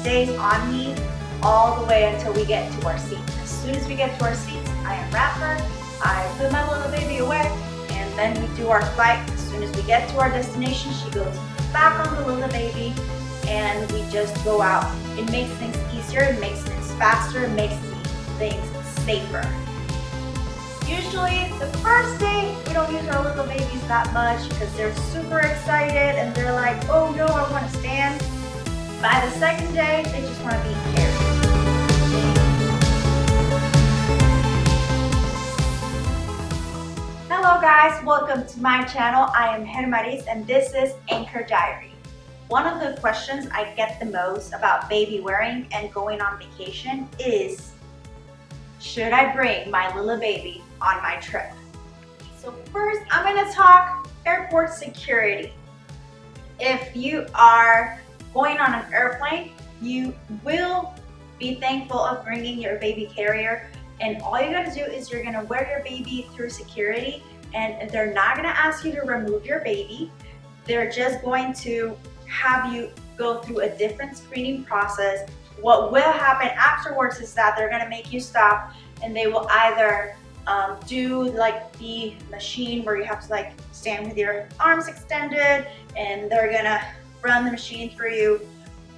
stays on me all the way until we get to our seat. As soon as we get to our seats, I unwrap her, I put my little baby away, and then we do our flight. As soon as we get to our destination, she goes back on the Lillebaby, and we just go out. It makes things easier, it makes things faster, it makes things safer. Usually the first day, we don't use our little babies that much because they're super excited and they're like, oh no, I want to stand. By the second day, they just want to be carried. Hello guys, welcome to my channel. I am Hermaris and this is Anchor Diary. One of the questions I get the most about baby wearing and going on vacation is, should I bring my little baby on my trip? So first, I'm going to talk airport security. If you are going on an airplane, you will be thankful of bringing your baby carrier, and all you got to do is you're going to wear your baby through security, and they're not going to ask you to remove your baby. They're just going to have you go through a different screening process. What will happen afterwards is that they're going to make you stop, and they will either do like the machine where you have to like stand with your arms extended, and they're gonna run the machine for you.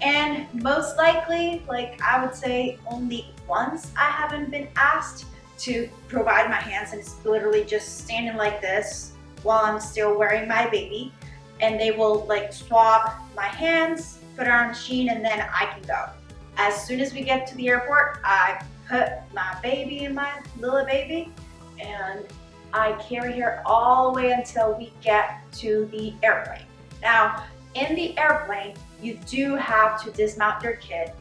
And most likely, like I would say only once I haven't been asked to provide my hands, and it's literally just standing like this while I'm still wearing my baby, and they will like swab my hands, put it on a machine, and then I can go. As soon as we get to the airport, I put my baby in my little baby, and I carry her all the way until we get to the airplane. Now, in the airplane, you do have to dismount your kid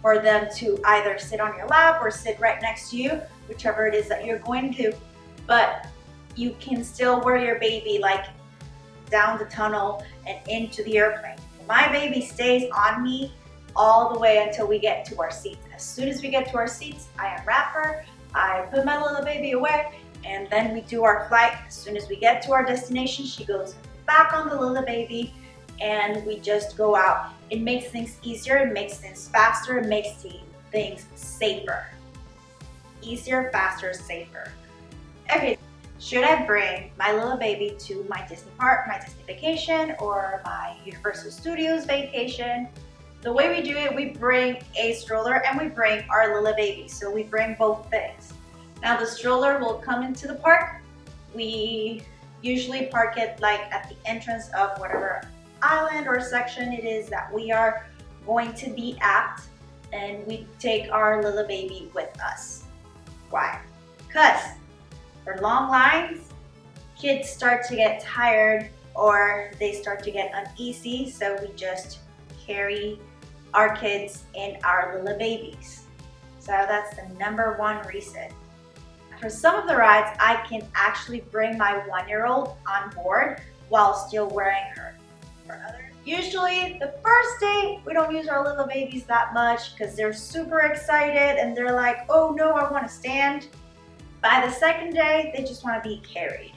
for them to either sit on your lap or sit right next to you, whichever it is that you're going to, but you can still wear your baby like down the tunnel and into the airplane. My baby stays on me all the way until we get to our seats. As soon as we get to our seats, I unwrap her, I put my little baby away, and then we do our flight. As soon as we get to our destination, she goes back on the little baby, and we just go out. It makes things easier, it makes things faster, it makes things safer. Easier, faster, safer. Okay, should I bring my little baby to my Disney park, my Disney vacation, or my Universal Studios vacation? The way we do it, we bring a stroller and we bring our little baby. So we bring both things. Now the stroller will come into the park. We usually park it like at the entrance of whatever island or section it is that we are going to be at, and we take our little baby with us. Why? Because for long lines, kids start to get tired or they start to get uneasy, so we just carry our kids and our little babies. So that's the number one reason. For some of the rides, I can actually bring my 1-year-old on board while still wearing her. For others, usually the first day, we don't use our little babies that much because they're super excited and they're like, oh no, I want to stand. By the second day, they just want to be carried.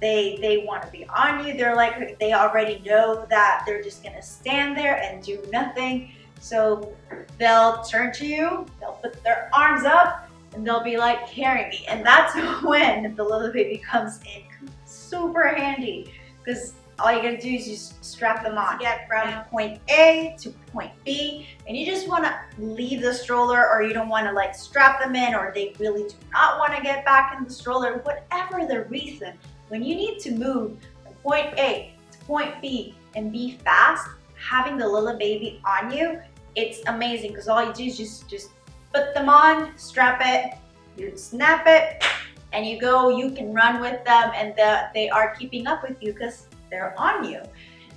They want to be on you. They're like, they already know that they're just going to stand there and do nothing. So they'll turn to you, they'll put their arms up, and they'll be like, carry me. And that's when the little baby comes in super handy, because all you gotta do is just strap them on. Get from point A to point B, and you just wanna leave the stroller, or you don't wanna like strap them in, or they really do not wanna get back in the stroller, whatever the reason. When you need to move from point A to point B and be fast, having the little baby on you, it's amazing, because all you do is just put them on, strap it, you snap it, and you go. You can run with them, and they are keeping up with you because they're on you.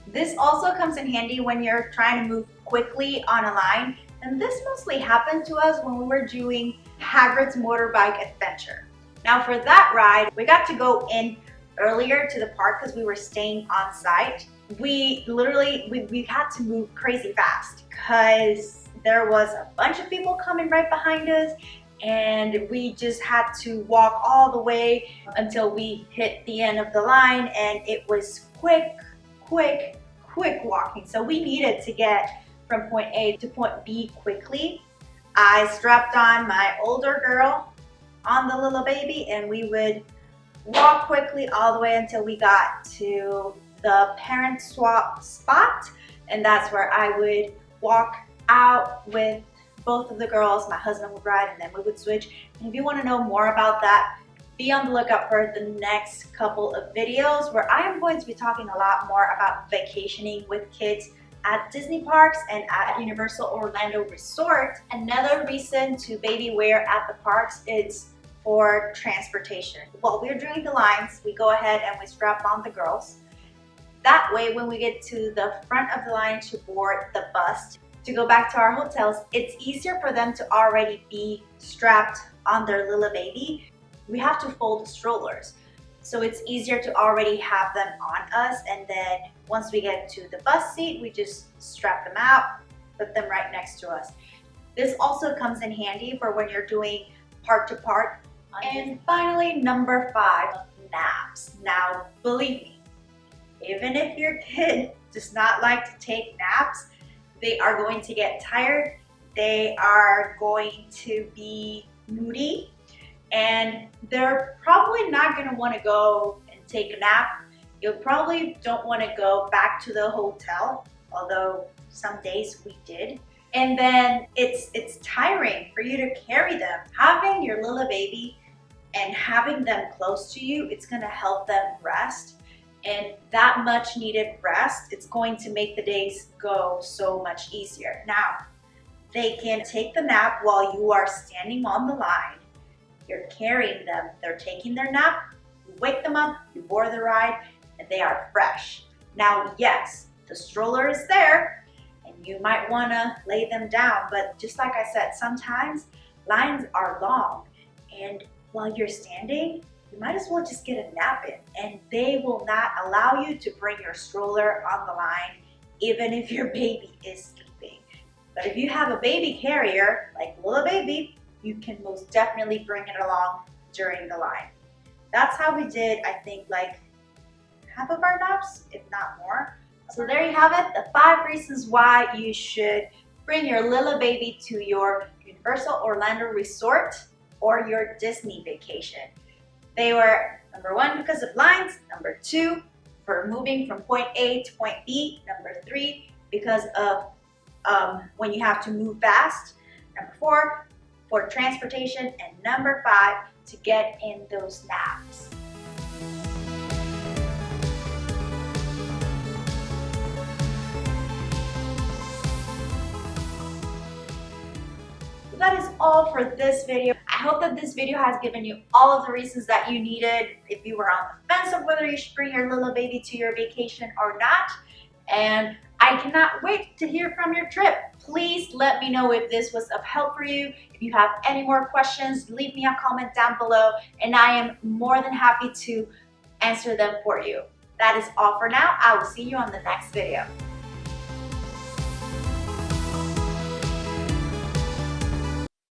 This also comes in handy when you're trying to move quickly on a line, and this mostly happened to us when we were doing Hagrid's Motorbike Adventure. Now for that ride, we got to go in earlier to the park because we were staying on site. We had to move crazy fast because there was a bunch of people coming right behind us, and we just had to walk all the way until we hit the end of the line, and it was quick walking. So we needed to get from point A to point B quickly, I strapped on my older girl on the Lillebaby and we would walk quickly all the way until we got to the parent swap spot, and that's where I would walk out with both of the girls. My husband would ride and then we would switch. And if you want to know more about that, be on the lookout for the next couple of videos where I am going to be talking a lot more about vacationing with kids at Disney parks and at Universal Orlando Resort. Another reason to baby wear at the parks is for transportation. While we're doing the lines, we go ahead and we strap on the girls. That way, when we get to the front of the line to board the bus to go back to our hotels, it's easier for them to already be strapped on their Lillebaby. We have to fold the strollers, so it's easier to already have them on us, and then once we get to the bus seat, we just strap them out, put them right next to us. This also comes in handy for when you're doing park to park. And finally, number 5, naps. Now, believe me, even if your kid does not like to take naps, they are going to get tired, they are going to be moody, and they're probably not going to want to go and take a nap. You probably don't want to go back to the hotel, although some days we did. And then it's tiring for you to carry them. Having your Lillebaby and having them close to you, it's going to help them rest. And that much needed rest, it's going to make the days go so much easier. Now, they can take the nap while you are standing on the line. You're carrying them, they're taking their nap, you wake them up, you board the ride, and they are fresh. Now, yes, the stroller is there, and you might want to lay them down, but just like I said, sometimes lines are long, and while you're standing, you might as well just get a nap in, and they will not allow you to bring your stroller on the line, even if your baby is sleeping. But if you have a baby carrier, like Lillebaby, you can most definitely bring it along during the line. That's how we did, I think, like half of our naps, if not more. So there you have it, the 5 reasons why you should bring your Lillebaby to your Universal Orlando Resort or your Disney vacation. They were number 1, because of lines, number 2, for moving from point A to point B, number 3, because of when you have to move fast, number 4, for transportation, and number 5, to get in those naps. So that is all for this video. I hope that this video has given you all of the reasons that you needed if you were on the fence of whether you should bring your Lillebaby to your vacation or not. And I cannot wait to hear from your trip. Please let me know if this was of help for you. If you have any more questions, leave me a comment down below, and I am more than happy to answer them for you. That is all for now. I will see you on the next video.